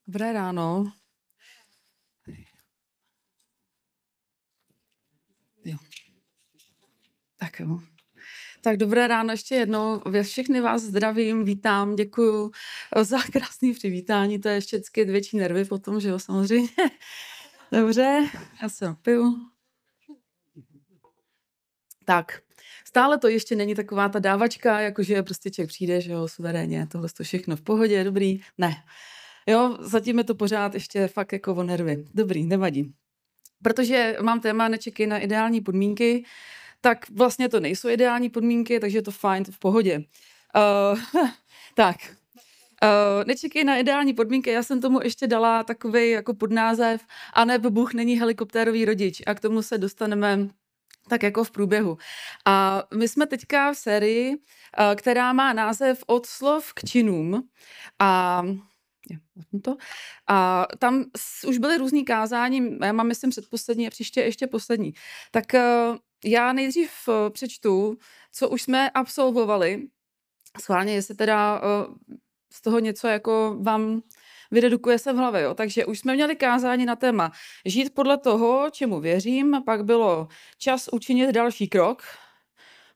Dobré ráno. Jo. Tak jo. Tak dobré ráno ještě jednou. Všechny vás zdravím, vítám, děkuju za krásné přivítání. To je ještě vždycky větší nervy potom, že jo, samozřejmě. Dobře, já se napiju. Tak, stále to ještě není taková ta dávačka, jakože prostě člověk přijde, že jo, suverénně, tohle to všechno v pohodě, dobrý. Ne. Jo, zatím je to pořád ještě fakt jako o nervy. Dobrý, nevadí. Protože mám téma nečekej na ideální podmínky, tak vlastně to nejsou ideální podmínky, takže je to fajn, to v pohodě. Tak, nečekej na ideální podmínky, já jsem tomu ještě dala takovej jako podnázev a neb Bůh není helikoptérový rodič a k tomu se dostaneme tak jako v průběhu. A my jsme teďka v sérii, která má název Od slov k činům a a tam už byly různý kázání, já mám myslím předposlední a příště ještě poslední. Tak já nejdřív přečtu, co už jsme absolvovali. Schválně, jestli teda z toho něco jako vám vydedukuje se v hlavě. Jo? Takže už jsme měli kázání na téma žít podle toho, čemu věřím, pak bylo čas učinit další krok,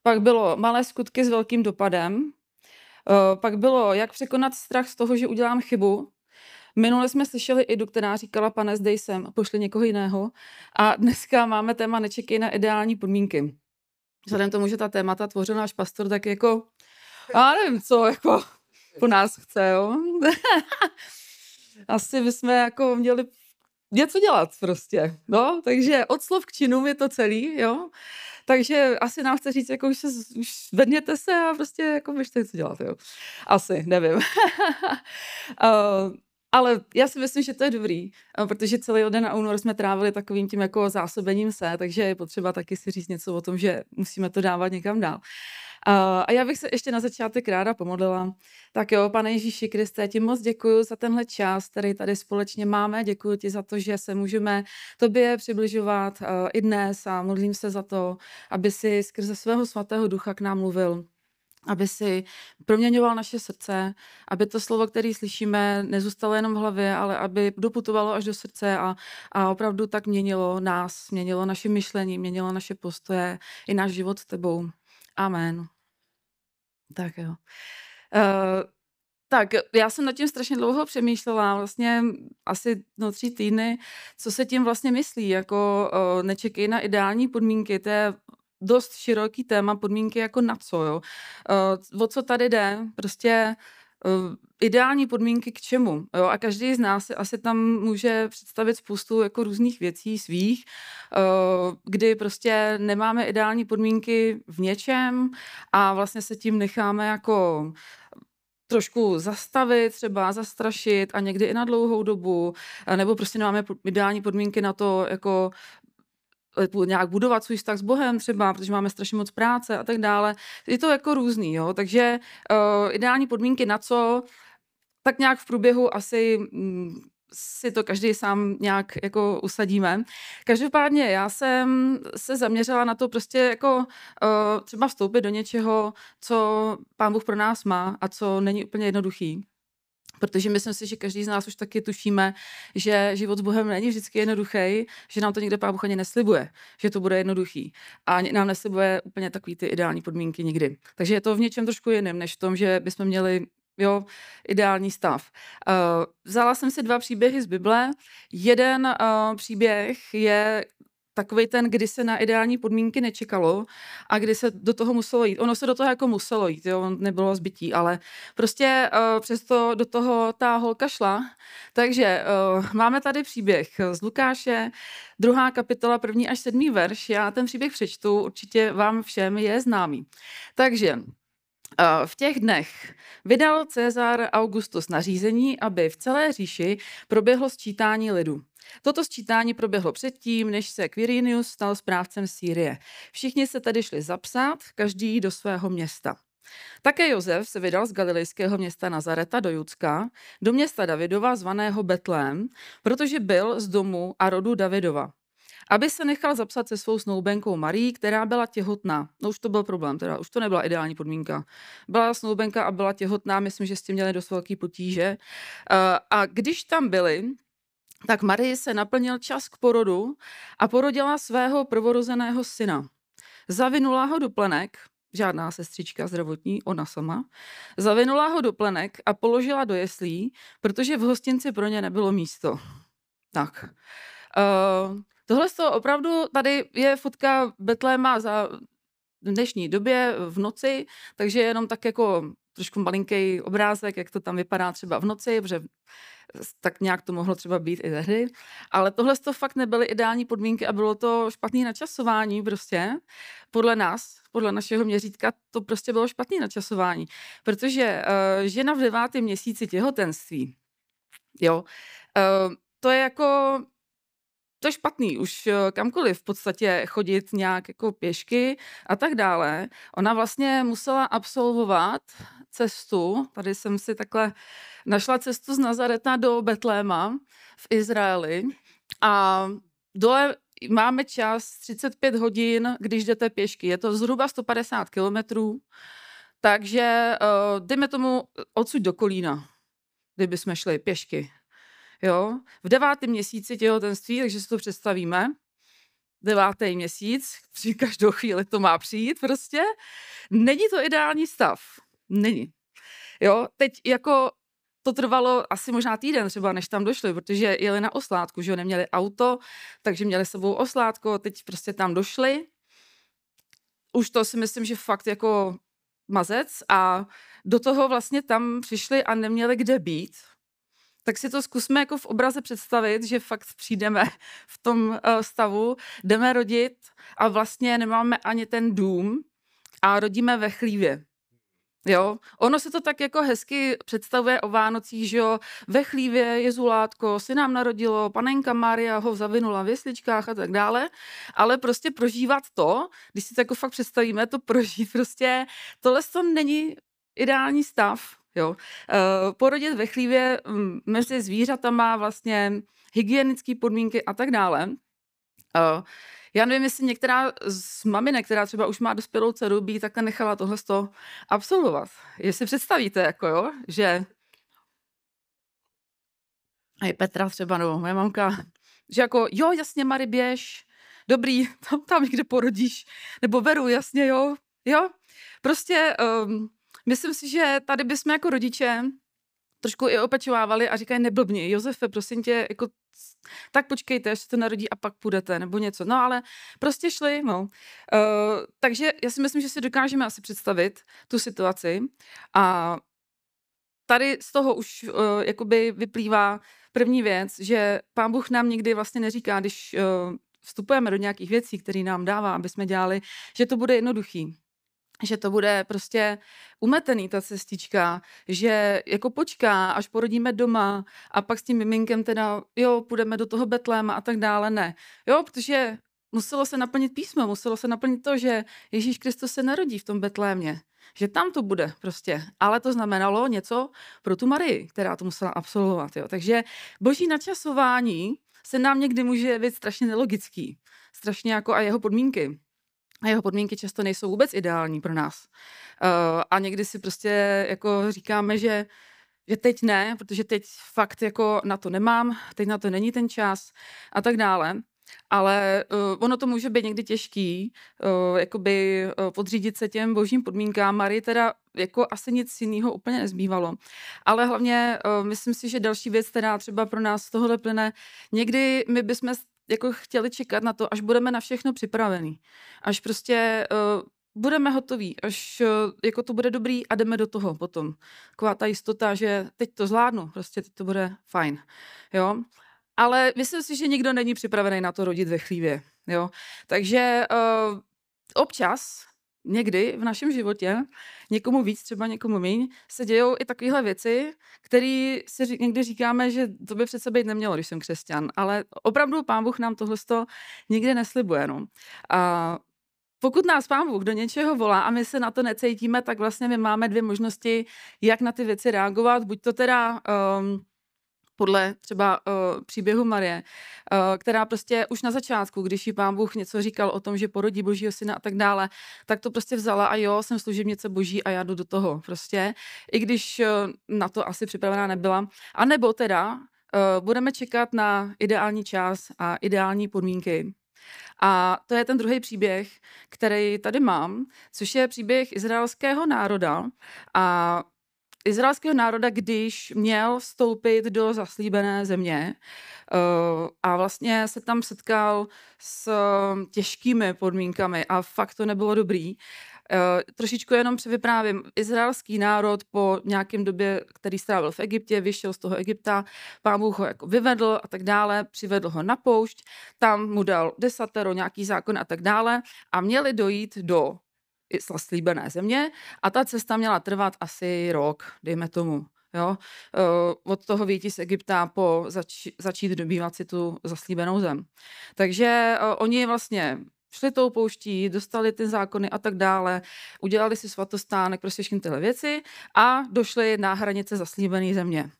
pak bylo malé skutky s velkým dopadem, pak bylo jak překonat strach z toho, že udělám chybu. Minule jsme slyšeli Idu, která říkala, pane, zdej sem, pošli někoho jiného. A dneska máme téma nečekej na ideální podmínky. Vzhledem tomu, že ta témata tvořil náš pastor, tak jako, já nevím, co jako po nás chce, jo. Asi bychom jako měli něco dělat prostě, no. Takže od slov k činům je to celý, jo. Takže asi nám chce říct, jako už zvedněte se a prostě jako běžte něco dělat, jo. Asi, nevím. Ale já si myslím, že to je dobrý, protože celý den na únor jsme trávili takovým tím jako zásobením se, takže je potřeba taky si říct něco o tom, že musíme to dávat někam dál. A já bych se ještě na začátek ráda pomodlila. Tak jo, Pane Ježíši Kriste, ti moc děkuju za tenhle čas, který tady společně máme. Děkuju ti za to, že se můžeme tobě přibližovat i dnes a modlím se za to, aby si skrze svého svatého ducha k nám mluvil. Aby si proměňoval naše srdce, aby to slovo, které slyšíme, nezůstalo jenom v hlavě, ale aby doputovalo až do srdce a opravdu tak měnilo nás, měnilo naše myšlení, měnilo naše postoje i náš život s tebou. Amen. Tak jo. Tak já jsem nad tím strašně dlouho přemýšlela, vlastně asi 3 týdny, co se tím vlastně myslí, jako nečekej na ideální podmínky, to je dost široký téma, podmínky jako na co, jo. O co tady jde, prostě ideální podmínky k čemu, jo, a každý z nás si asi tam může představit spoustu jako různých věcí svých, kdy prostě nemáme ideální podmínky v něčem a vlastně se tím necháme jako trošku zastavit, třeba zastrašit a někdy i na dlouhou dobu, nebo prostě nemáme ideální podmínky na to, jako nějak budovat svůj vztah s Bohem třeba, protože máme strašně moc práce a tak dále. Je to jako různý, jo, takže ideální podmínky na co, tak nějak v průběhu asi si to každý sám nějak jako usadíme. Každopádně já jsem se zaměřila na to prostě jako třeba vstoupit do něčeho, co Pán Bůh pro nás má a co není úplně jednoduchý. Protože myslím si, že každý z nás už taky tušíme, že život s Bohem není vždycky jednoduchý, že nám to nikde Pán Bůh ani neslibuje, že to bude jednoduchý. A nám neslibuje úplně takový ty ideální podmínky nikdy. Takže je to v něčem trošku jiném, než v tom, že bychom měli ideální stav. Vzala jsem si 2 příběhy z Bible. Jeden příběh je takovej ten, kdy se na ideální podmínky nečekalo a kdy se do toho muselo jít. Ono se do toho jako muselo jít, jo, nebylo zbytí, ale prostě přesto do toho ta holka šla. Takže máme tady příběh z Lukáše, 2. kapitola, 1. až 7. verš. Já ten příběh přečtu, určitě vám všem je známý. Takže v těch dnech vydal Cezar Augustus nařízení, aby v celé říši proběhlo sčítání lidu. Toto sčítání proběhlo předtím, než se Quirinius stal správcem Sýrie. Všichni se tedy šli zapsat, každý do svého města. Také Josef se vydal z galilejského města Nazareta do Judska, do města Davidova zvaného Betlém, protože byl z domu a rodu Davidova. aby se nechal zapsat se svou snoubenkou Marií, která byla těhotná. No už to byl problém, teda už to nebyla ideální podmínka. Byla snoubenka a byla těhotná, myslím, že s tím měli dost velký potíže. A když tam byli, tak Marii se naplnil čas k porodu a porodila svého prvorozeného syna. Zavinula ho do plenek, žádná sestřička zdravotní, ona sama, zavinula ho do plenek a položila do jeslí, protože v hostinci pro ně nebylo místo. Tak. Tohle opravdu, tady je fotka Betléma za dnešní době v noci, takže jenom tak jako trošku malinký obrázek, jak to tam vypadá třeba v noci, protože tak nějak to mohlo třeba být i tehdy. Ale tohle to fakt nebyly ideální podmínky a bylo to špatné načasování prostě. Podle nás, podle našeho měřítka, to prostě bylo špatné načasování. Protože žena v 9. měsíci těhotenství, jo, to je jako to je špatný, už kamkoliv v podstatě chodit nějak jako pěšky a tak dále. Ona vlastně musela absolvovat cestu, tady jsem si takhle našla cestu z Nazareta do Betléma v Izraeli a dole máme čas 35 hodin, když jdete pěšky. Je to zhruba 150 kilometrů, takže dejme tomu odsud do Kolína, kdyby jsme šli pěšky. Jo? V 9. měsíci těhotenství, takže si to představíme, 9. měsíc, každou chvíli to má přijít prostě. Není to ideální stav. Není. Jo? Teď jako to trvalo asi možná týden třeba, než tam došli, protože jeli na oslátku, že jo, neměli auto, takže měli s sebou oslátko, teď prostě tam došli. Už to si myslím, že fakt jako mazec a do toho vlastně tam přišli a neměli kde být. Tak si to zkusme jako v obraze představit, že fakt přijdeme v tom stavu, jdeme rodit a vlastně nemáme ani ten dům a rodíme ve chlívě. Jo? Ono se to tak jako hezky představuje o Vánocích, že jo, ve chlívě je zulátko, se nám narodilo, panenka Mária ho zavinula v jesličkách a tak dále, ale prostě prožívat to, když si to jako fakt představíme, to prožít prostě, tohle to není ideální stav. Jo. Porodit ve chlívě mezi zvířatama, vlastně hygienické podmínky a tak dále. Já nevím, jestli některá z maminek, která třeba už má dospělou dceru, by takhle nechala tohle absolvovat. Jestli představíte, jako jo, že a Petra třeba, nebo moje mamka, že jako jo, jasně, Mari, běž, dobrý, tam někde porodíš, nebo Veru, jasně, jo, prostě myslím si, že tady bychom jako rodiče trošku i opečovávali a říkají, neblbni, Josefe, prosím tě, jako, tak počkejte, až se to narodí a pak půjdete, nebo něco. No ale prostě šli, no. Takže já si myslím, že si dokážeme asi představit tu situaci a tady z toho už jakoby vyplývá první věc, že Pán Bůh nám nikdy vlastně neříká, když vstupujeme do nějakých věcí, které nám dává, aby jsme dělali, že to bude jednoduchý. Že to bude prostě umetený ta cestička, že jako počká, až porodíme doma a pak s tím miminkem teda, jo, půjdeme do toho Betléma a tak dále, ne. Jo, protože muselo se naplnit písmo, muselo se naplnit to, že Ježíš Kristus se narodí v tom Betlémě, že tam to bude prostě, ale to znamenalo něco pro tu Marii, která to musela absolvovat, jo. Takže boží načasování se nám někdy může být strašně nelogický, strašně jako a jeho podmínky. A jeho podmínky často nejsou vůbec ideální pro nás. A někdy si prostě jako říkáme, že teď ne, protože teď fakt jako na to nemám, teď na to není ten čas a tak dále. Ale ono to může být někdy těžký, jakoby podřídit se těm božím podmínkám. Marii teda jako asi nic jiného úplně nezbývalo. Ale hlavně myslím si, že další věc, která třeba pro nás z tohohle plyne, někdy my bychom jako chtěli čekat na to, až budeme na všechno připravený. Až prostě budeme hotoví, až jako to bude dobrý a jdeme do toho potom. Taková ta jistota, že teď to zvládnu, prostě teď to bude fajn. Jo? Ale myslím si, že nikdo není připravený na to rodit ve chlívě. Jo? Takže občas, někdy v našem životě, někomu víc, třeba někomu míň, se dějou i takovéhle věci, které si někdy říkáme, že to by přece být nemělo, když jsem křesťan. Ale opravdu Pán Bůh nám tohle nikdy neslibuje. No. A pokud nás Pán Bůh do něčeho volá a my se na to necítíme, tak vlastně my máme dvě možnosti, jak na ty věci reagovat. Buď to teda podle třeba příběhu Marie, která prostě už na začátku, když jí Pán Bůh něco říkal o tom, že porodí Božího syna a tak dále, tak to prostě vzala a jo, jsem služebnice Boží a já jdu do toho prostě, i když na to asi připravená nebyla. A nebo teda budeme čekat na ideální čas a ideální podmínky. A to je ten druhý příběh, který tady mám, což je příběh izraelského národa. A izraelského národa, když měl vstoupit do zaslíbené země a vlastně se tam setkal s těžkými podmínkami a fakt to nebylo dobrý. Trošičku jenom převyprávím. Izraelský národ po nějakém době, který strávil v Egyptě, vyšel z toho Egypta, Pán Bůh ho jako vyvedl a tak dále, přivedl ho na poušť, tam mu dal desatero, nějaký zákon a tak dále a měli dojít do slíbené země a ta cesta měla trvat asi rok, dejme tomu. Jo? Od toho výjití z Egypta po začít dobývat si tu zaslíbenou zem. Takže oni vlastně šli tou pouští, dostali ty zákony a tak dále, udělali si svatostánek, prostě všechny tyhle věci a došli na hranice zaslíbené země.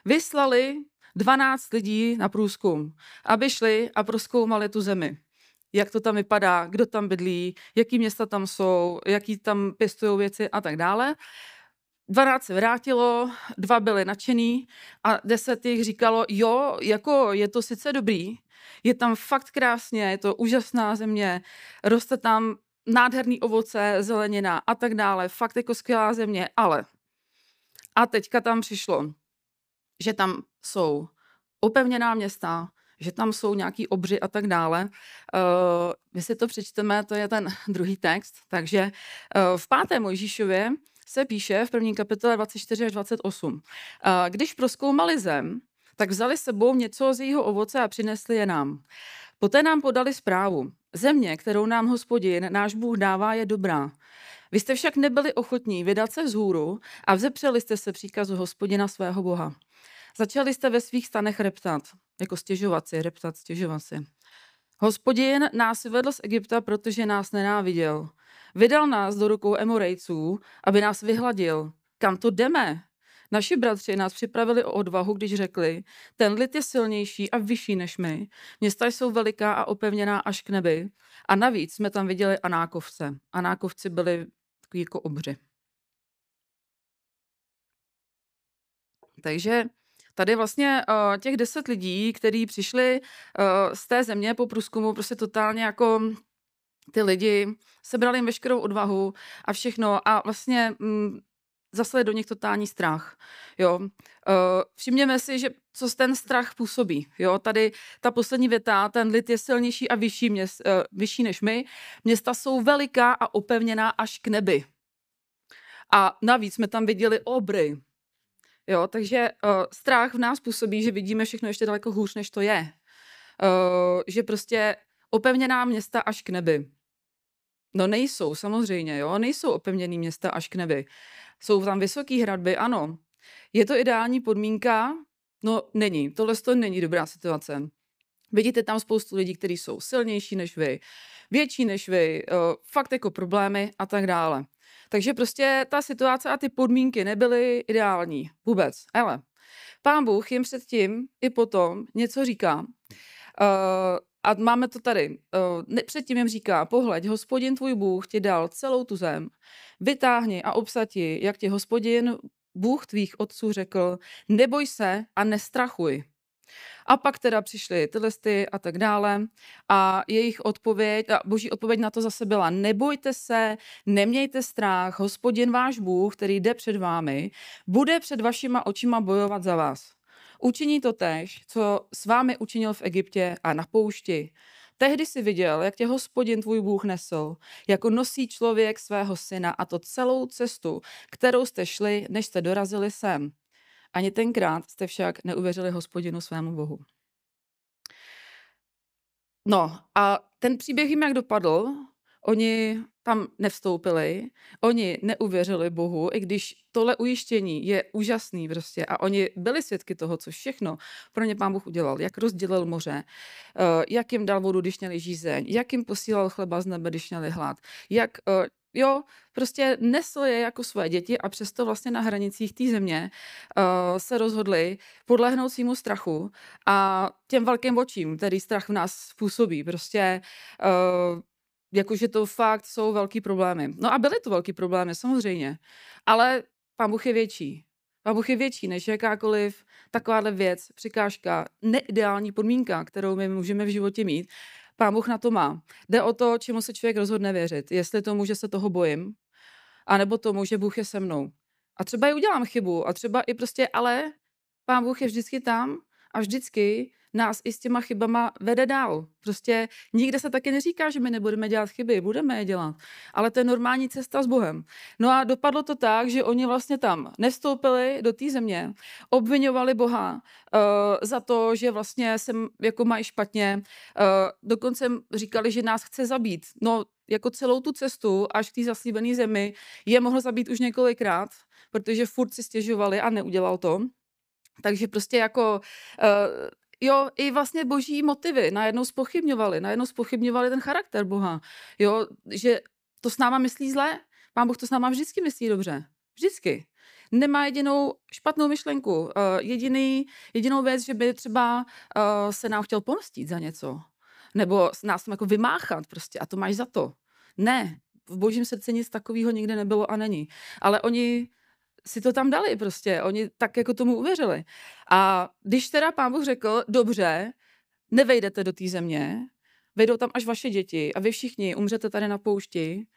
Vyslali 12 lidí na průzkum, aby šli a prozkoumali tu zemi. Jak to tam vypadá, kdo tam bydlí, jaký města tam jsou, jaký tam pěstují věci a tak dále. 12 se vrátilo, 2 byli nadšený a 10 jich říkalo, jo, jako je to sice dobrý, je tam fakt krásně, je to úžasná země, roste tam nádherný ovoce, zelenina a tak dále, fakt jako skvělá země, ale a teďka tam přišlo, že tam jsou opevněná města, že tam jsou nějaký obři a tak dále. My si to přečteme, to je ten druhý text, takže v 5. Mojžíšově se píše v 1. kapitole 24 až 28. Když prozkoumali zem, tak vzali sebou něco z jejího ovoce a přinesli je nám. Poté nám podali zprávu. Země, kterou nám Hospodin, náš Bůh dává, je dobrá. Vy jste však nebyli ochotní vydat se vzhůru a vzepřeli jste se příkazu Hospodina svého Boha. Začali jste ve svých stanech reptat, jako stěžovat si. Hospodin nás vyvedl z Egypta, protože nás nenáviděl. Vydal nás do rukou Emorejců, aby nás vyhladil. Kam to jdeme? Naši bratři nás připravili o odvahu, když řekli, ten lid je silnější a vyšší než my. Města jsou veliká a opevněná až k nebi. A navíc jsme tam viděli Anákovce. Anákovci byli takový jako obři. Takže tady vlastně těch 10 lidí, kteří přišli z té země po průzkumu, prostě totálně jako ty lidi sebrali jim veškerou odvahu a všechno a vlastně zaslali do nich totální strach. Jo. Všimněme si, že co ten strach působí. Jo. Tady ta poslední věta, ten lid je silnější a vyšší než my. Města jsou veliká a opevněná až k nebi. A navíc jsme tam viděli obry. Jo, takže strach v nás působí, že vidíme všechno ještě daleko hůř, než to je. Že prostě opevněná města až k nebi. No nejsou, samozřejmě, jo, nejsou opevněný města až k nebi. Jsou tam vysoký hradby, ano. Je to ideální podmínka? No není, tohle to není dobrá situace. Vidíte tam spoustu lidí, kteří jsou silnější než vy, větší než vy, fakt jako problémy a tak dále. Takže prostě ta situace a ty podmínky nebyly ideální vůbec. Ale Pán Bůh jim předtím i potom něco říká. A máme to tady. Předtím jim říká, pohleď, Hospodin tvůj Bůh ti dal celou tu zem, vytáhni a obsati, jak ti Hospodin Bůh tvých otců řekl, neboj se a nestrachuj. A pak teda přišly ty listy a tak dále a jejich odpověď, a boží odpověď na to zase byla, nebojte se, nemějte strach, Hospodin váš Bůh, který jde před vámi, bude před vašima očima bojovat za vás. Učiní to též, co s vámi učinil v Egyptě a na poušti. Tehdy si viděl, jak tě Hospodin tvůj Bůh nesl, jako nosí člověk svého syna a to celou cestu, kterou jste šli, než jste dorazili sem. Ani tenkrát jste však neuvěřili Hospodinu svému Bohu. No a ten příběh jim jak dopadl, oni tam nevstoupili, oni neuvěřili Bohu, i když tohle ujištění je úžasný prostě a oni byli svědky toho, co všechno pro ně Pán Bůh udělal, jak rozdělil moře, jak jim dal vodu, když měli žízeň, jak jim posílal chleba z nebe, když měli hlad, jak jo, prostě nesl je jako své děti a přesto vlastně na hranicích té země se rozhodli podlehnout svýmu strachu a těm velkým očím, který strach v nás způsobí. Prostě jakože to fakt jsou velký problémy. No a byly to velký problémy, samozřejmě. Ale Pán Bůh je větší. Pán Bůh je větší než jakákoliv takováhle věc, překážka, neideální podmínka, kterou my můžeme v životě mít. Pán Bůh na to má. Jde o to, čemu se člověk rozhodne věřit. Jestli tomu, že se toho bojím, anebo tomu, že Bůh je se mnou. A třeba i udělám chybu, a třeba i prostě, ale Pán Bůh je vždycky tam a vždycky nás i s těma chybama vede dál. Prostě nikde se taky neříká, že my nebudeme dělat chyby, budeme je dělat. Ale to je normální cesta s Bohem. No a dopadlo to tak, že oni vlastně tam nevstoupili do té země, obviňovali Boha za to, že vlastně se jako mají špatně. Dokonce říkali, že nás chce zabít. No, jako celou tu cestu až k té zaslíbené zemi je mohl zabít už několikrát, protože furt si stěžovali a neudělal to. Takže prostě jako, jo, i vlastně boží motivy najednou zpochybňovali ten charakter Boha. Jo, že to s náma myslí zle, Pán Bůh to s náma vždycky myslí dobře. Vždycky. Nemá jedinou špatnou myšlenku. Jedinou věc, že by třeba se nám chtěl pomstít za něco. Nebo nás tam jako vymáchat prostě a to máš za to. Ne, v božím srdci nic takového nikdy nebylo a není. Ale oni si to tam dali prostě, oni tak jako tomu uvěřili. A když teda Pán Bůh řekl, dobře, nevejdete do té země, vejdou tam až vaše děti a vy všichni umřete tady na poušti,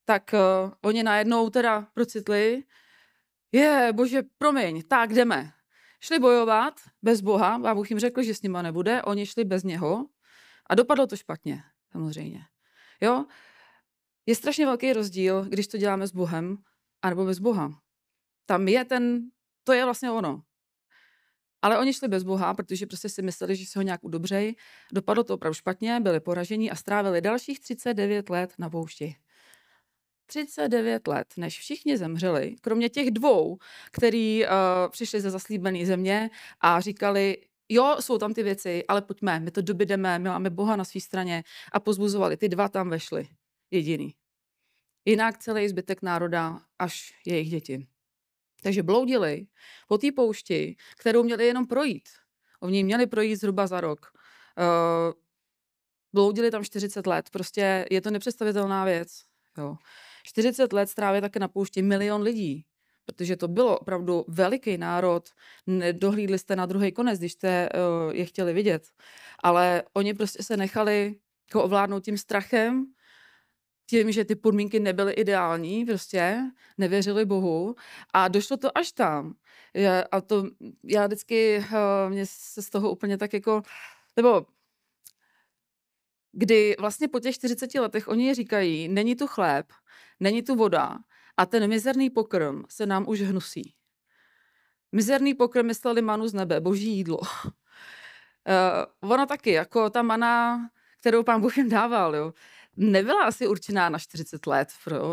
tak oni najednou teda procitli, bože, promiň, tak jdeme. Šli bojovat bez Boha, Pán Bůh jim řekl, že s nima nebude, oni šli bez něho a dopadlo to špatně, samozřejmě. Jo? Je strašně velký rozdíl, když to děláme s Bohem, anebo bez Boha. Tam je to je vlastně ono. Ale oni šli bez Boha, protože prostě si mysleli, že se ho nějak udobřejí. Dopadlo to opravdu špatně, byli poražení a strávili dalších 39 let na poušti. 39 let, než všichni zemřeli, kromě těch dvou, který přišli ze zaslíbené země a říkali, jo, jsou tam ty věci, ale pojďme, my to dobydeme, my máme Boha na své straně a pozbuzovali. Ty dva tam vešli, jediný. Jinak celý zbytek národa až jejich děti. Takže bloudili po té poušti, kterou měli jenom projít. Oni měli projít zhruba za rok. Bloudili tam 40 let. Prostě je to nepředstavitelná věc. Jo. 40 let strávit také na poušti 1 milion lidí. Protože to bylo opravdu veliký národ. Dohlídli jste na druhý konec, když jste je chtěli vidět. Ale oni prostě se nechali ovládnout tím strachem, tím, že ty podmínky nebyly ideální, prostě nevěřili Bohu a došlo to až tam. Já vždycky, mě se z toho úplně tak jako, nebo kdy vlastně po těch 40 letech oni říkají, není tu chléb, není tu voda a ten mizerný pokrm se nám už hnusí. Mizerný pokrm mysleli manu z nebe, boží jídlo. Ona taky, jako ta mana, kterou Pán Bůh jim dával, jo, nebyla asi určená na 40 let.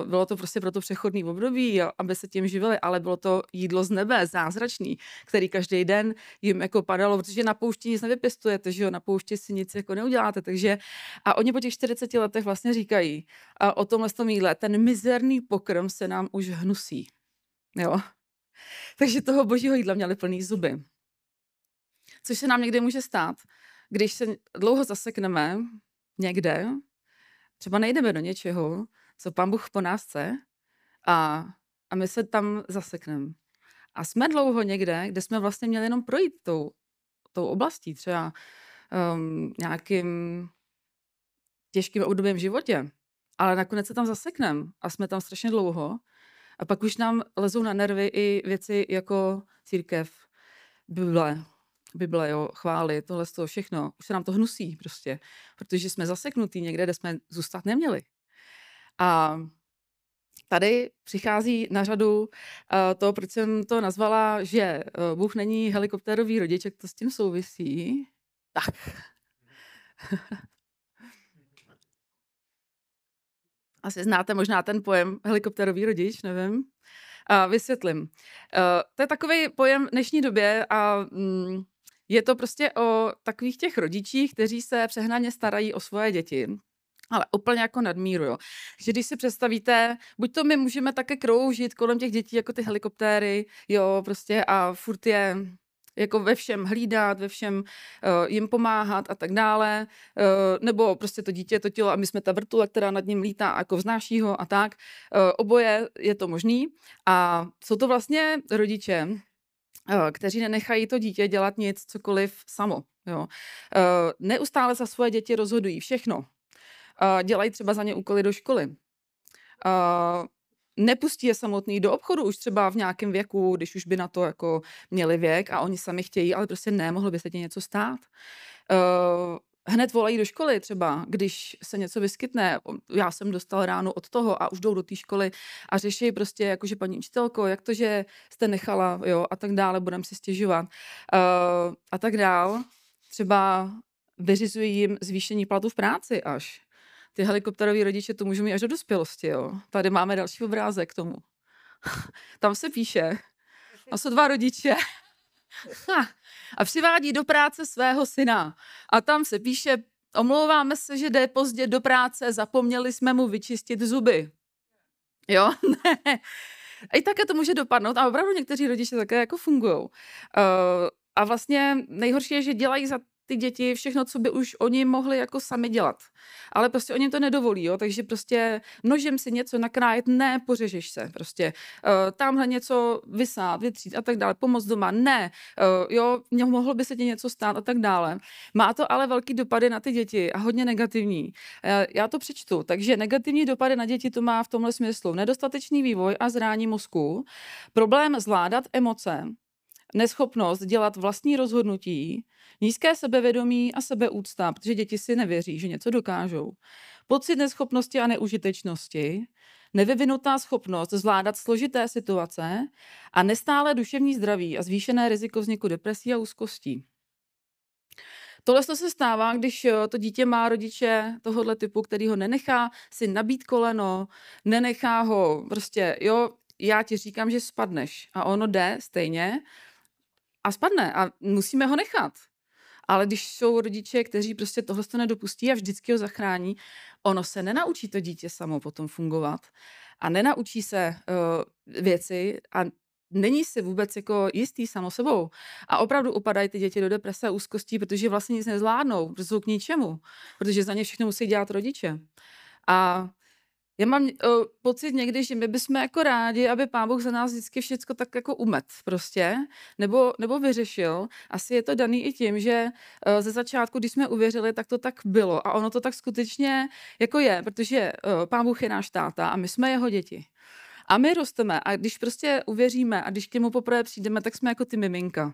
Bylo to prostě pro to přechodný období, aby se tím živili, ale bylo to jídlo z nebe, zázračný, který každý den jim jako padalo, protože na poušti nic nevypěstujete, že jo, na poušti si nic jako neuděláte, takže a oni po těch 40 letech vlastně říkají a o tomhle jídle, ten mizerný pokrm se nám už hnusí, jo. Takže toho božího jídla měli plný zuby. Což se nám někdy může stát, když se dlouho zasekneme někde, třeba nejdeme do něčeho, co Pán Bůh po nás chce a my se tam zasekneme. A jsme dlouho někde, kde jsme vlastně měli jenom projít tou oblastí, třeba nějakým těžkým obdobím v životě. Ale nakonec se tam zasekneme a jsme tam strašně dlouho. A pak už nám lezou na nervy i věci jako církev, Bible, jo, chvály, tohle z toho všechno. Už se nám to hnusí prostě, protože jsme zaseknutí někde, kde jsme zůstat neměli. A tady přichází na řadu to, proč jsem to nazvala, že Bůh není helikoptérový rodič, jak to s tím souvisí. Tak. Asi znáte možná ten pojem helikoptérový rodič, nevím. Vysvětlím. To je takový pojem v dnešní době a je to prostě o takových těch rodičích, kteří se přehnaně starají o svoje děti. Ale úplně jako nadmíru, jo. Že když si představíte, buď to my můžeme také kroužit kolem těch dětí jako ty helikoptéry, jo, prostě a furt je jako ve všem hlídat, ve všem jim pomáhat a tak dále, nebo prostě to dítě, to tělo a my jsme ta vrtule, která nad ním lítá a jako vznáší ho a tak. Oboje je to možný a jsou to vlastně rodiče, kteří nenechají to dítě dělat nic, cokoliv samo, jo. Neustále za svoje děti rozhodují všechno. Dělají třeba za ně úkoly do školy. Nepustí je samotný do obchodu už třeba v nějakém věku, když už by na to jako měli věk a oni sami chtějí, ale prostě ne, mohlo by se ti něco stát. Hned volají do školy třeba, když se něco vyskytne. Já jsem dostal ráno od toho a už jdou do té školy a řeší prostě, jakože paní učitelko, jak to, že jste nechala, jo, a tak dále, budeme si stěžovat. A tak dál. Třeba vyřizují jim zvýšení platu v práci až. Ty helikopteroví rodiče to můžou mít až do dospělosti, jo. Tady máme další obrázek k tomu. Tam se píše, a jsou 2 rodiče a přivádí do práce svého syna. A tam se píše, omlouváme se, že jde pozdě do práce, zapomněli jsme mu vyčistit zuby. Jo, ne. I také to může dopadnout a opravdu někteří rodiče také jako fungujou. A vlastně nejhorší je, že dělají za ty děti všechno, co by už oni mohli jako sami dělat. Ale prostě oni to nedovolí, jo, takže prostě nožem si něco nakrájet, ne, pořežeš se, prostě tamhle něco vysát, vytřít a tak dále, pomoct doma, ne, jo, mohlo by se ti něco stát a tak dále. Má to ale velký dopady na ty děti a hodně negativní. Já to přečtu, takže negativní dopady na děti to má v tomhle smyslu. Nedostatečný vývoj a zrání mozku, problém zvládat emoce, neschopnost dělat vlastní rozhodnutí, nízké sebevědomí a sebeúcta, protože děti si nevěří, že něco dokážou. Pocit neschopnosti a neužitečnosti, nevyvinutá schopnost zvládat složité situace a nestále duševní zdraví a zvýšené riziko vzniku depresí a úzkostí. Tohle se stává, když to dítě má rodiče tohohle typu, který ho nenechá si nabít koleno, nenechá ho prostě, jo, já ti říkám, že spadneš a ono jde stejně a spadne a musíme ho nechat. Ale když jsou rodiče, kteří prostě tohle to nedopustí a vždycky ho zachrání, ono se nenaučí to dítě samo potom fungovat a nenaučí se věci a není si vůbec jako jistý samo sebou. A opravdu upadají ty děti do deprese a úzkostí, protože vlastně nic nezvládnou, protože jsou k ničemu, protože za ně všechno musí dělat rodiče. A já mám pocit někdy, že my bychom jako rádi, aby Pán Bůh za nás vždycky všecko tak jako umet prostě, nebo vyřešil. Asi je to daný i tím, že ze začátku, když jsme uvěřili, tak to tak bylo a ono to tak skutečně jako je, protože Pán Bůh je náš táta a my jsme jeho děti. A my rosteme a když prostě uvěříme a když k němu poprvé přijdeme, tak jsme jako ty miminka.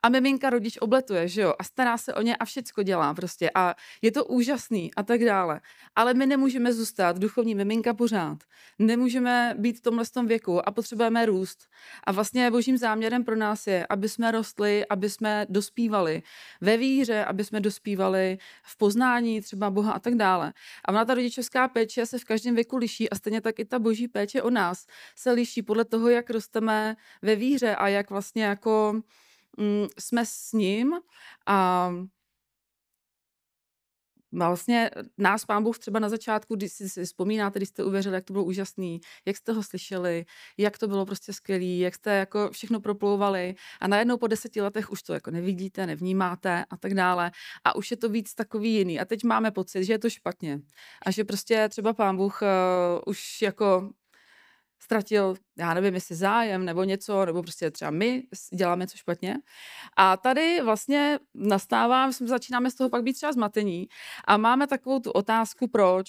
A miminka rodič obletuje, že jo, a stará se o ně a všecko dělá prostě a je to úžasný a tak dále. Ale my nemůžeme zůstat duchovní miminka pořád. Nemůžeme být v tomhle věku a potřebujeme růst. A vlastně božím záměrem pro nás je, aby jsme rostli, aby jsme dospívali ve víře, aby jsme dospívali v poznání třeba Boha a tak dále. A ona ta rodičovská péče se v každém věku liší a stejně tak i ta boží péče o nás se liší podle toho, jak rosteme ve víře a jak vlastně jako jsme s ním a vlastně nás Pán Bůh třeba na začátku, když si vzpomínáte, když jste uvěřili, jak to bylo úžasný, jak jste ho slyšeli, jak to bylo prostě skvělý, jak jste jako všechno proplouvali a najednou po 10 letech už to jako nevidíte, nevnímáte a tak dále a už je to víc takový jiný a teď máme pocit, že je to špatně a že prostě třeba Pán Bůh už jako ztratil, já nevím, jestli zájem nebo něco, nebo prostě třeba my děláme něco špatně. A tady vlastně nastává, začínáme z toho pak být třeba zmatení a máme takovou tu otázku, proč,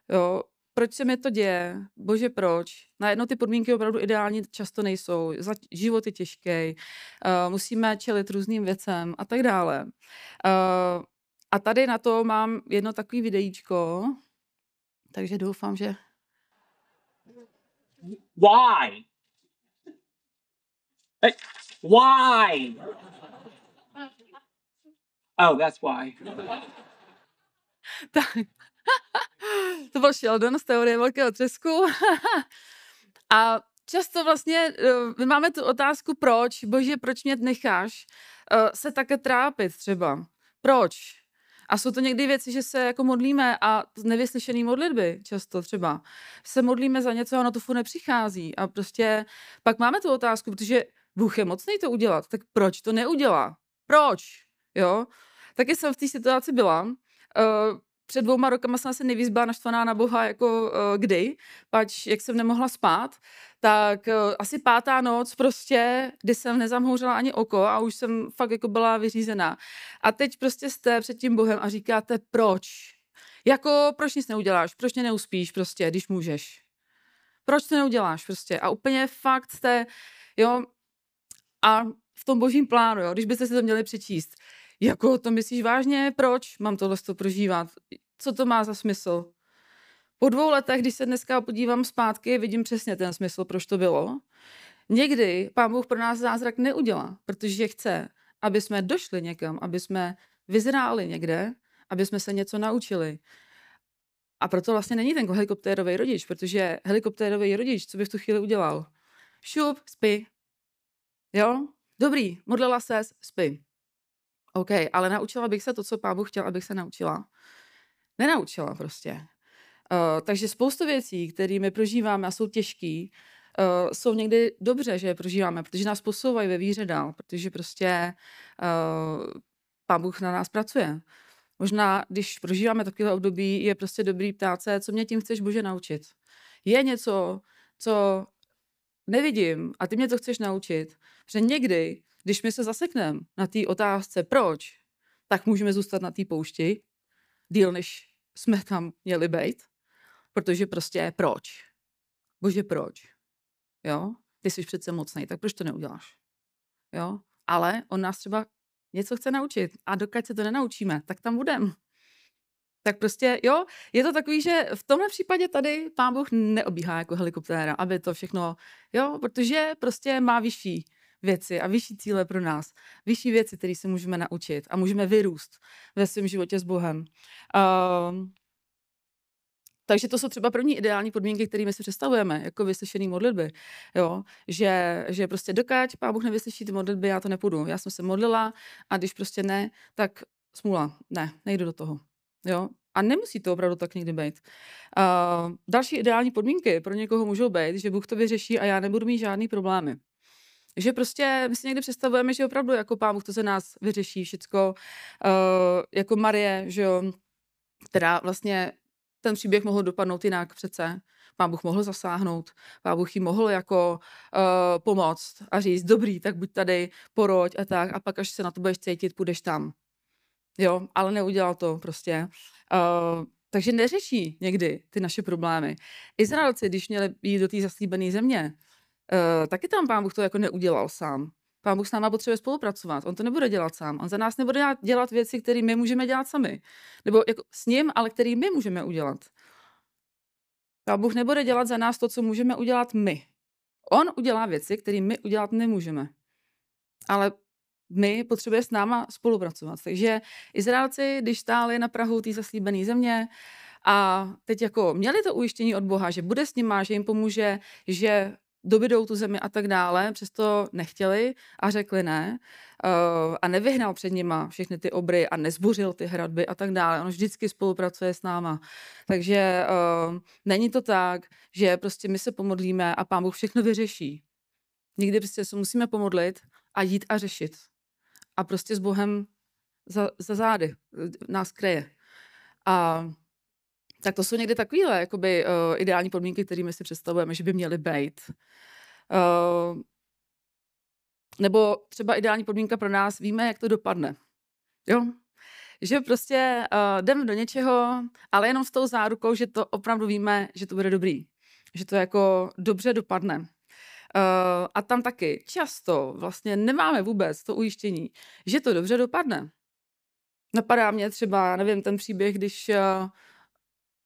jo, proč se mi to děje, bože proč. Najednou ty podmínky opravdu ideální často nejsou, život je těžký, musíme čelit různým věcem a tak dále. A tady na to mám jedno takový videíčko, takže doufám, že... Why? Hey, why? Oh, that's why. Tak. To byl Sheldon z teorie velkého třesku. A často vlastně my máme tu otázku, proč, bože, proč mě necháš se také trápit třeba. Proč? A jsou to někdy věci, že se jako modlíme a nevyslyšený modlitby často třeba. Se modlíme za něco a ono to furt nepřichází. A prostě pak máme tu otázku, protože Bůh je mocný to udělat, tak proč to neudělá? Proč? Jo? Taky jsem v té situaci byla. Před 2 rokama jsem se nejvíc byla naštvaná na Boha, jako kdy, pač jak jsem nemohla spát, tak asi 5. noc prostě, kdy jsem nezamhouřila ani oko a už jsem fakt jako byla vyřízená. A teď prostě jste před tím Bohem a říkáte, proč? Jako, proč nic neuděláš? Proč mě neuspíš prostě, když můžeš? Proč to neuděláš prostě? A úplně fakt jste, jo, a v tom božím plánu, jo, když byste si to měli přečíst, jako to myslíš vážně? Proč mám tohle prožívat? Co to má za smysl? Po 2 letech, když se dneska podívám zpátky, vidím přesně ten smysl, proč to bylo. Někdy Pán Bůh pro nás zázrak neudělá, protože chce, aby jsme došli někam, aby jsme vyzráli někde, aby jsme se něco naučili. A proto vlastně není ten helikoptérový rodič, protože helikoptérový rodič, co by v tu chvíli udělal? Šup, spí. Jo? Dobrý, modlila ses, spí. OK, ale naučila bych se to, co Pán Bůh chtěl, abych se naučila. Nenaučila prostě. Takže spoustu věcí, které my prožíváme a jsou těžký, jsou někdy dobře, že je prožíváme, protože nás posouvají ve víře dál, protože prostě Pán Bůh na nás pracuje. Možná, když prožíváme takové období, je prostě dobrý ptát se, co mě tím chceš, Bože, naučit. Je něco, co nevidím a ty mě to chceš naučit. Protože někdy, když my se zasekneme na té otázce proč, tak můžeme zůstat na té poušti díl, než jsme tam měli být, protože prostě proč? Bože, proč? Jo? Ty jsi přece mocnej, tak proč to neuděláš? Jo? Ale on nás třeba něco chce naučit a dokud se to nenaučíme, tak tam budeme. Tak prostě, jo, je to takový, že v tomhle případě tady Pán Bůh neobíhá jako helikoptéra, aby to všechno, jo, protože prostě má vyšší věci a vyšší cíle pro nás. Vyšší věci, které se můžeme naučit a můžeme vyrůst ve svém životě s Bohem. Takže to jsou třeba první ideální podmínky, kterými si představujeme, jako vyslyšený modlitby. Jo? Že prostě dokud Pán Bůh nevyslyší ty modlitby, já to nepůjdu. Já jsem se modlila a když prostě ne, tak smůla. Ne, nejdu do toho. Jo? A nemusí to opravdu tak někdy být. Další ideální podmínky pro někoho můžou být, že Bůh to vyřeší a já nebudu mít žádný problémy. Že prostě my si někdy představujeme, že opravdu jako Pán Bůh to za nás vyřeší všecko, jako Marie, že jo, která vlastně ten příběh mohl dopadnout jinak přece. Pán Bůh mohl zasáhnout, Pán Bůh jí mohl jako pomoct a říct, dobrý, tak buď tady, poroď a tak, a pak až se na to budeš cítit, půjdeš tam. Jo, ale neudělal to prostě. Takže neřeší někdy ty naše problémy. Izraelci, když měli jít do té zaslíbené země, taky tam Pán Bůh to jako neudělal sám. Pán Bůh s náma potřebuje spolupracovat. On to nebude dělat sám. On za nás nebude dělat věci, které my můžeme dělat sami. Nebo jako s ním, ale které my můžeme udělat. Pán Bůh nebude dělat za nás to, co můžeme udělat my. On udělá věci, které my udělat nemůžeme. Ale my potřebujeme s náma spolupracovat. Takže Izraelci, když stáli na prahu té zaslíbené země a teď jako měli to ujištění od Boha, že bude s nima, že jim pomůže, že dobydou tu zemi a tak dále, přesto nechtěli a řekli ne a nevyhnal před nima všechny ty obry a nezbořil ty hradby a tak dále. On vždycky spolupracuje s náma. Takže není to tak, že prostě my se pomodlíme a Pán Bůh všechno vyřeší. Někdy prostě se musíme pomodlit a jít a řešit. A prostě s Bohem za zády nás kryje. A tak to jsou někdy takovýhle jakoby, ideální podmínky, kterými si představujeme, že by měly být. Nebo třeba ideální podmínka pro nás, víme, jak to dopadne. Jo? Že prostě jdeme do něčeho, ale jenom s tou zárukou, že to opravdu víme, že to bude dobrý. Že to jako dobře dopadne. A tam taky často vlastně nemáme vůbec to ujištění, že to dobře dopadne. Napadá mě třeba, nevím, ten příběh, když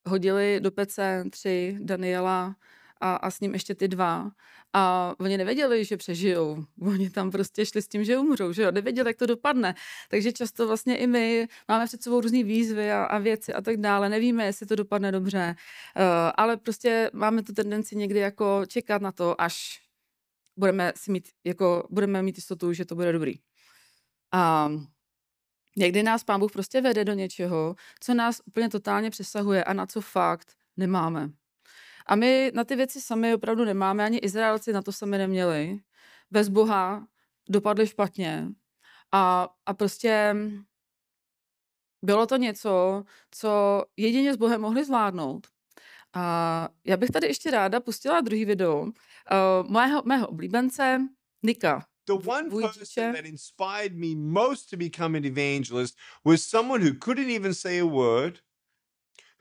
hodili do pece 3 Daniela a s ním ještě ty 2 a oni nevěděli, že přežijou. Oni tam prostě šli s tím, že umřou, že jo, nevěděli, jak to dopadne. Takže často vlastně i my máme před sebou různý výzvy a věci a tak dále. Nevíme, jestli to dopadne dobře, ale prostě máme tu tendenci někdy jako čekat na to, až budeme mít jistotu, že to bude dobrý. Někdy nás Pán Bůh prostě vede do něčeho, co nás úplně totálně přesahuje a na co fakt nemáme. A my na ty věci sami opravdu nemáme, ani Izraelci na to sami neměli. Bez Boha dopadli špatně. A prostě bylo to něco, co jedině s Bohem mohli zvládnout. A já bych tady ještě ráda pustila druhý video mého oblíbence Nika. The one person that inspired me most to become an evangelist was someone who couldn't even say a word,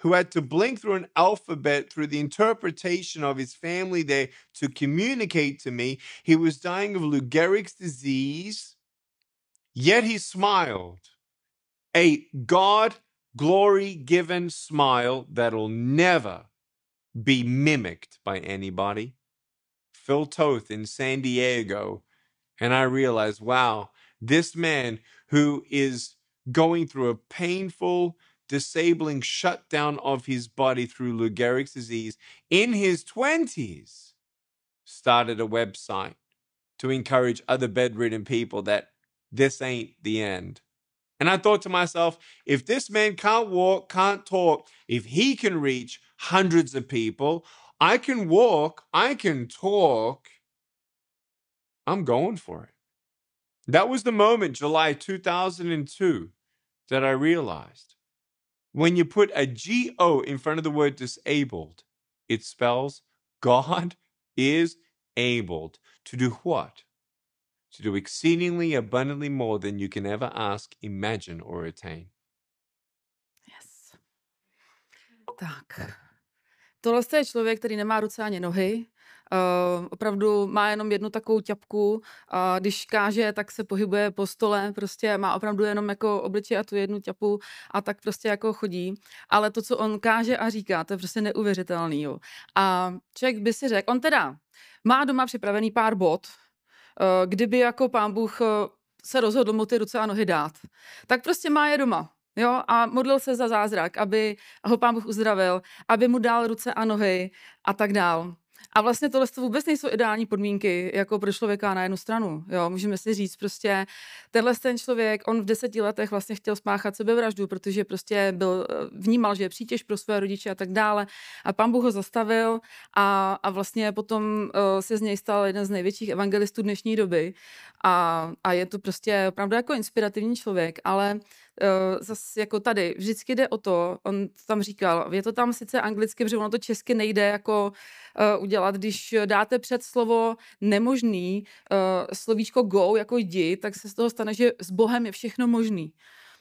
who had to blink through an alphabet through the interpretation of his family there to communicate to me. He was dying of Lou Gehrig's disease, yet he smiled. A God glory-given smile that'll never be mimicked by anybody. Phil Toth in San Diego. And I realized, wow, this man who is going through a painful, disabling shutdown of his body through Lou Gehrig's disease in his 20s started a website to encourage other bedridden people that this ain't the end. And I thought to myself, if this man can't walk, can't talk, if he can reach hundreds of people, I can walk, I can talk, I'm going for it. That was the moment, July 2002, that I realized when you put a G-O in front of the word disabled, it spells God is able to do what? To do exceedingly abundantly more than you can ever ask, imagine, or attain. Yes. Tak. Tohle je člověk, který nemá ruce ani nohy. Opravdu má jenom jednu takovou ťapku. Když káže, tak se pohybuje po stole. Prostě má opravdu jenom jako obličej a tu jednu ťapu a tak prostě jako chodí. Ale to, co on káže a říká, to je prostě neuvěřitelný. Jo. A člověk by si řekl, on teda má doma připravený pár bod, kdyby jako Pán Bůh se rozhodl mu ty ruce a nohy dát. Tak prostě má je doma. Jo, a modlil se za zázrak, aby ho Pán Bůh uzdravil, aby mu dal ruce a nohy a tak dál. A vlastně tohle vůbec nejsou ideální podmínky jako pro člověka na jednu stranu. Jo, můžeme si říct prostě, ten člověk, on v 10 letech vlastně chtěl spáchat sebevraždu, protože prostě vnímal, že je přítěž pro své rodiče a tak dále. A Pán Bůh ho zastavil a vlastně potom se z něj stal jeden z největších evangelistů dnešní doby. A je to prostě opravdu jako inspirativní člověk, ale zase jako tady vždycky jde o to, on tam říkal, je to tam sice anglicky, protože ono to česky nejde jako udělat, když dáte před slovo nemožný slovíčko go, jako jdi, tak se z toho stane, že s Bohem je všechno možný.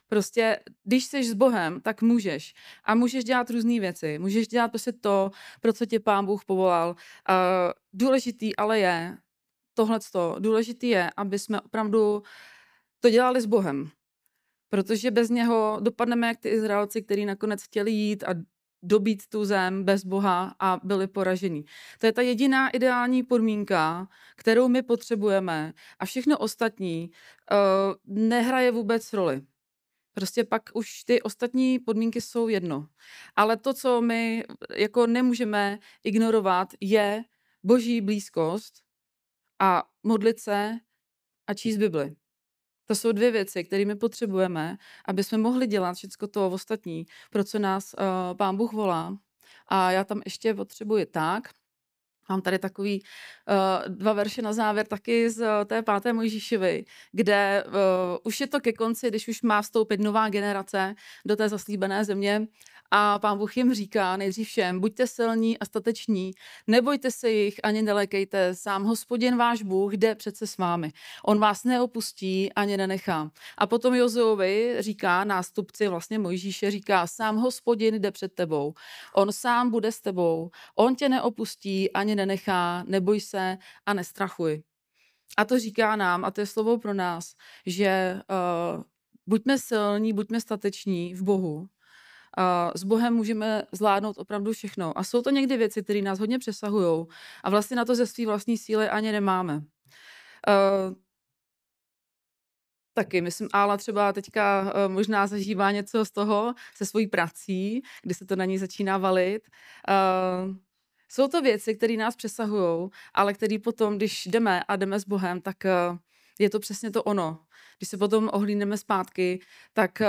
Prostě, když jsi s Bohem, tak můžeš. A můžeš dělat různé věci. Můžeš dělat prostě to, pro co tě Pán Bůh povolal. Důležitý ale je, tohleto, důležitý je, aby jsme opravdu to dělali s Bohem. Protože bez něho dopadneme jak ty Izraelci, kteří nakonec chtěli jít a dobít tu zem bez Boha a byli poraženi. To je ta jediná ideální podmínka, kterou my potřebujeme a všechno ostatní nehraje vůbec roli. Prostě pak už ty ostatní podmínky jsou jedno. Ale to, co my jako nemůžeme ignorovat, je Boží blízkost a modlit se a číst Bibli. To jsou dvě věci, které my potřebujeme, aby jsme mohli dělat všechno to ostatní, pro co nás Pán Bůh volá. A já tam ještě potřebuji tak. Mám tady takový 2 verše na závěr taky z té 5. Mojžíšovy, kde už je to ke konci, když už má vstoupit nová generace do té zaslíbené země. A Pán Bůh jim říká nejdřív všem, buďte silní a stateční, nebojte se jich ani nelekejte, sám Hospodin váš Bůh jde přece s vámi. On vás neopustí ani nenechá. A potom Jozuovi říká, nástupci vlastně Mojžíše říká, sám Hospodin jde před tebou, on sám bude s tebou, on tě neopustí ani nenechá, neboj se a nestrachuj. A to říká nám, a to je slovo pro nás, že buďme silní, buďme stateční v Bohu. S Bohem můžeme zvládnout opravdu všechno. A jsou to někdy věci, které nás hodně přesahují a vlastně na to ze své vlastní síly ani nemáme. Taky, myslím, Ála třeba teďka možná zažívá něco z toho se svojí prací, kdy se to na ní začíná valit. Jsou to věci, které nás přesahují, ale které potom, když jdeme s Bohem, tak je to přesně to ono. když se potom ohlídneme zpátky, tak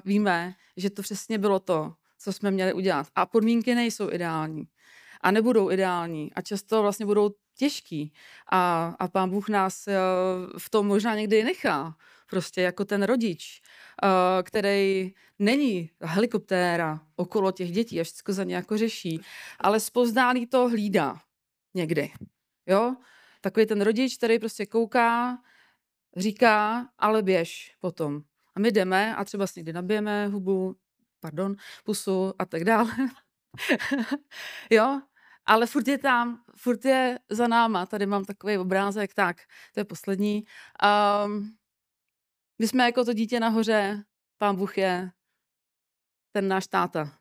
víme, že to přesně bylo to, co jsme měli udělat. A podmínky nejsou ideální. A nebudou ideální. A často vlastně budou těžký. A Pán Bůh nás v tom možná někdy nechá. Prostě jako ten rodič, který není helikoptéra okolo těch dětí a všechno za ně jako řeší, ale zpozdálí to hlídá někdy. Jo? Takový ten rodič, který prostě kouká, říká, ale běž potom. A my jdeme a třeba si někdy nabijeme pusu a tak dále. Jo? Ale furt je tam, furt je za náma. Tady mám takový obrázek, tak, to je poslední. My jsme jako to dítě nahoře, Pán Bůh je ten náš táta.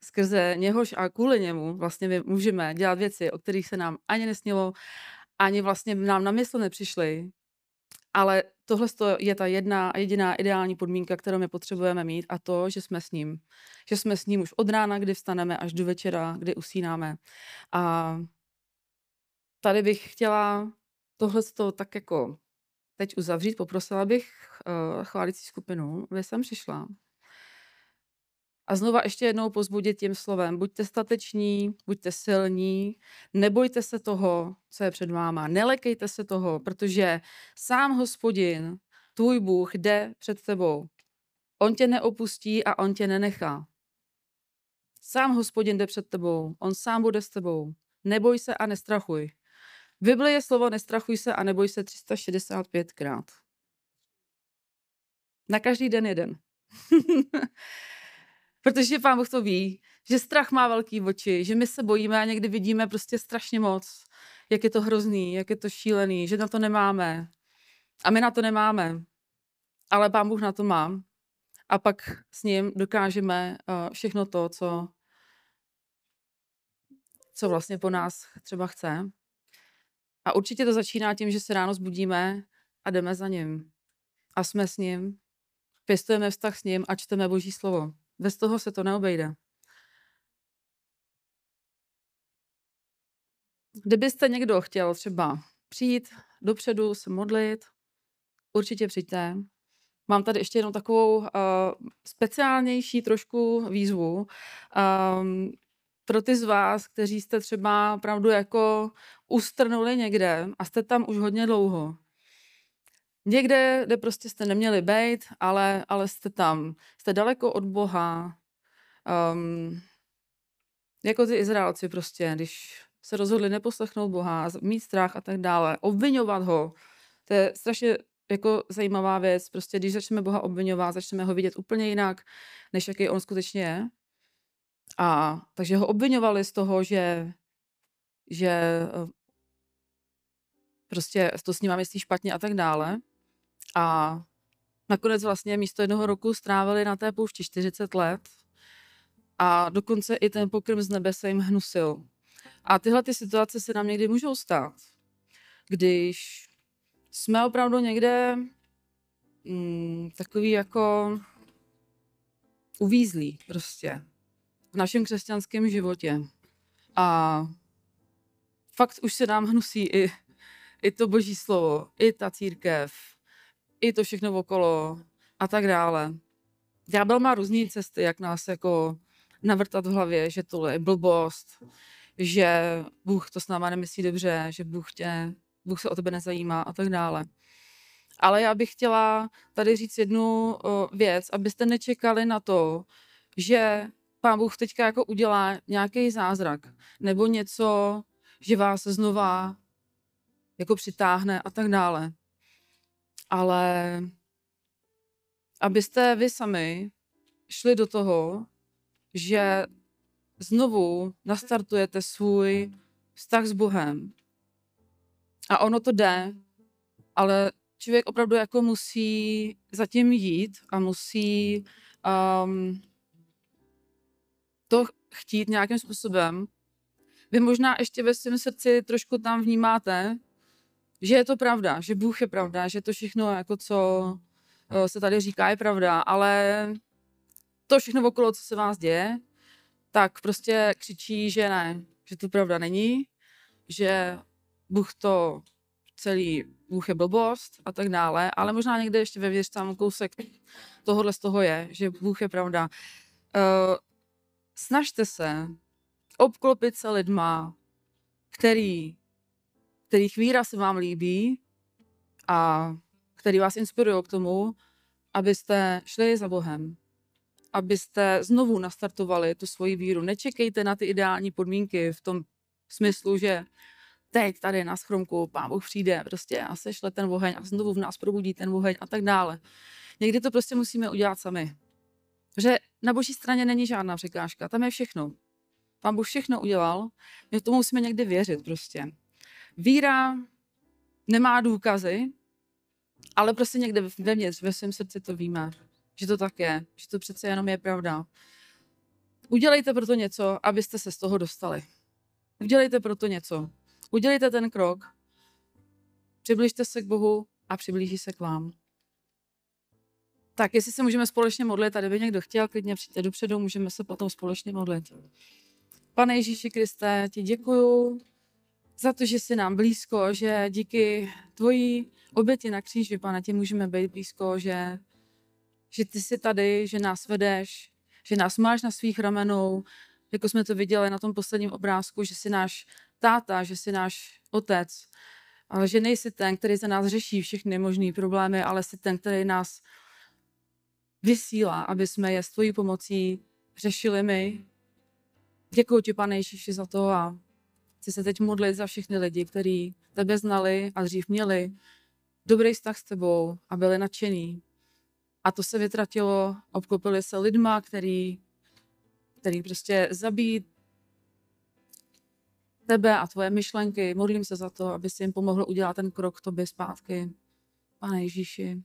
Skrze něhož a kvůli němu vlastně my můžeme dělat věci, o kterých se nám ani nesnilo, ani vlastně nám na mysl nepřišly. Ale tohle je ta jedna a jediná ideální podmínka, kterou my potřebujeme mít, a to, že jsme s ním. Že jsme s ním už od rána, kdy vstaneme, až do večera, kdy usínáme. A tady bych chtěla tohle tak jako teď uzavřít. Poprosila bych chválící skupinu, aby jsem přišla. A znova ještě jednou povzbudit tím slovem. Buďte stateční, buďte silní, nebojte se toho, co je před váma. Nelekejte se toho, protože sám Hospodin, tvůj Bůh, jde před tebou. On tě neopustí a on tě nenechá. Sám Hospodin jde před tebou, on sám bude s tebou. Neboj se a nestrachuj. V Bibli je slovo nestrachuj se a neboj se 365krát. Na každý den jeden. Protože Pán Bůh to ví, že strach má velký oči, že my se bojíme a někdy vidíme prostě strašně moc, jak je to hrozný, jak je to šílený, že na to nemáme. A my na to nemáme. Ale Pán Bůh na to má. A pak s ním dokážeme všechno to, co vlastně po nás třeba chce. A určitě to začíná tím, že se ráno zbudíme a jdeme za ním. A jsme s ním, pěstujeme vztah s ním a čteme Boží slovo. Bez toho se to neobejde. Kdybyste někdo chtěl třeba přijít dopředu, se modlit, určitě přijďte. Mám tady ještě jednou takovou speciálnější trošku výzvu. Pro ty z vás, kteří jste třeba opravdu jako ustrnuli někde a jste tam už hodně dlouho. Někde, kde prostě jste neměli být, ale jste tam. Jste daleko od Boha. Jako ty Izraelci prostě, když se rozhodli neposlechnout Boha, mít strach a tak dále, obviňovat ho. To je strašně jako zajímavá věc. Prostě když začneme Boha obviňovat, začneme ho vidět úplně jinak, než jaký on skutečně je. A takže ho obviňovali z toho, že prostě to s ním myslí špatně a tak dále. A nakonec vlastně místo 1 roku strávili na té poušti 40 let a dokonce i ten pokrm z nebe se jim hnusil. A tyhle ty situace se nám někdy můžou stát, když jsme opravdu někde takový jako uvízlí prostě v našem křesťanském životě. A fakt už se nám hnusí i to Boží slovo, i ta církev, i to všechno okolo a tak dále. Ďábel má různé cesty, jak nás jako navrtat v hlavě, že tohle je blbost, že Bůh to s náma nemyslí dobře, že Bůh se o tebe nezajímá a tak dále. Ale já bych chtěla tady říct jednu věc, abyste nečekali na to, že Pán Bůh teďka jako udělá nějaký zázrak nebo něco, že vás znova jako přitáhne a tak dále. Ale abyste vy sami šli do toho, že znovu nastartujete svůj vztah s Bohem. A ono to jde, ale člověk opravdu jako musí zatím jít a musí to chtít nějakým způsobem. Vy možná ještě ve svém srdci trošku tam vnímáte, že je to pravda, že Bůh je pravda, že to všechno, jako co se tady říká, je pravda, ale to všechno okolo, co se vás děje, tak prostě křičí, že ne, že to pravda není, že Bůh to celý Bůh je blbost a tak dále, ale možná někde ještě vevnitř tam kousek tohohle z toho je, že Bůh je pravda. Snažte se obklopit se lidma, kterých víra se vám líbí a který vás inspirují k tomu, abyste šli za Bohem, abyste znovu nastartovali tu svoji víru. Nečekejte na ty ideální podmínky v tom smyslu, že teď tady na schromku Pán Bůh přijde prostě a sešle ten oheň a znovu v nás probudí ten oheň a tak dále. Někdy to prostě musíme udělat sami. Že na Boží straně není žádná překážka, tam je všechno. Pán Bůh všechno udělal, my tomu musíme někdy věřit prostě. Víra nemá důkazy, ale prostě někde vevnitř, ve svém srdci to víme, že to tak je, že to přece jenom je pravda. Udělejte proto něco, abyste se z toho dostali. Udělejte proto něco. Udělejte ten krok. Přibližte se k Bohu a přiblíží se k vám. Tak, jestli se můžeme společně modlit, a kdyby někdo chtěl, klidně přijďte dopředu, můžeme se potom společně modlit. Pane Ježíši Kriste, ti děkuju za to, že jsi nám blízko, že díky tvojí oběti na kříži, Pane, ti můžeme být blízko, že ty jsi tady, že nás vedeš, že nás máš na svých ramenou, jako jsme to viděli na tom posledním obrázku, že jsi náš táta, že jsi náš otec, ale že nejsi ten, který za nás řeší všechny možné problémy, ale jsi ten, který nás vysílá, aby jsme je s tvojí pomocí řešili my. Děkuji ti, Pane Ježíši, za to a chci se teď modlit za všechny lidi, kteří tebe znali a dřív měli dobrý vztah s tebou a byli nadšení. A to se vytratilo, obklopili se lidma, který prostě zabíjí tebe a tvoje myšlenky. Modlím se za to, aby si jim pomohl udělat ten krok k tobě zpátky. Pane Ježíši.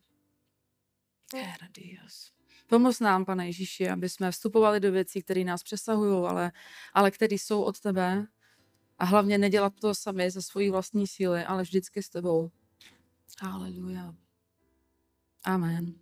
Pomoz nám, Pane Ježíši, aby jsme vstupovali do věcí, které nás přesahují, ale které jsou od tebe. A hlavně nedělat to sami ze svojí vlastní síly, ale vždycky s tebou. Haleluja. Amen.